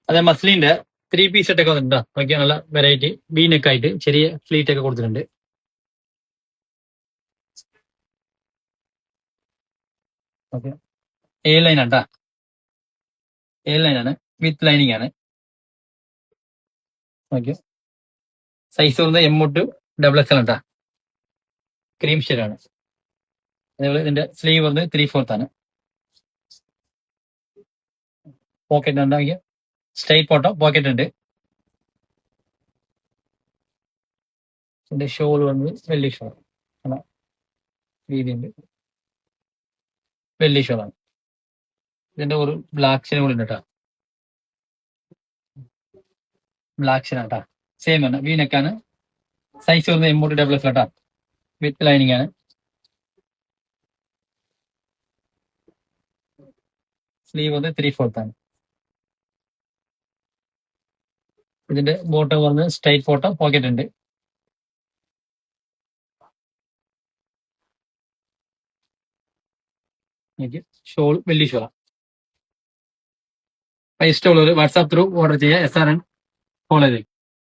അതെ മസ്ലിന്റെ 3 piece set ഒക്കെ വന്നിട്ടുണ്ടോ നോക്കിയാൽ നല്ല വെറൈറ്റി ബീനൊക്കെ ആയിട്ട് ചെറിയ ഫ്ലീറ്റ് ഒക്കെ കൊടുത്തിട്ടുണ്ട്. ഓക്കെ എ ലൈൻ ആണ്ടാ, എ ലൈൻ ആണ് വിത്ത് ലൈനിങ് ആണ്. ഓക്കെ സൈസ് വരുന്നത് M to XL ആണ്ടാ, ക്രീം ഷെയ്ഡാണ്. അതേപോലെ ഇതിന്റെ സ്ലീവ് വന്ന് 3/4 ആണ്. പോക്കറ്റ് ഉണ്ടാക്കിയ സ്ട്രൈറ്റ് പോട്ടോ പോക്കറ്റ് ഉണ്ട്. ഇതിന്റെ ഷോൾ വന്നത് വെള്ളി ഷോൾ ആണ്, വീതിയുണ്ട്, വെള്ളി ഷോൾ ആണ്. ഇതിന്റെ ഒരു ബ്ലാക്ക് ഷെയ്ഡ് കൂടി ഉണ്ട് കേട്ടോ, ബ്ലാക്ക് ഷെയ്ഡ് ആട്ടാ. സെയിം ആണ്, വീനക്കാണ്. സൈസ് വരുന്നത് M to XL ആട്ടാ, വിത്ത് ലൈനിങ് ആണ്. സ്ലീവ് വന്ന് 3/4 ആണ്. ഇതിന്റെ ബോട്ടം വന്ന് സ്ട്രൈറ്റ് ബോട്ടം പോക്കറ്റ് ഉണ്ട്. ഷോൾ വെള്ളി ഷോളാണ്. ഇഷ്ടമുള്ളവർ വാട്സാപ്പ് ത്രൂ ഓർഡർ ചെയ്യുക. SRN ഫോളോ ചെയ്യും.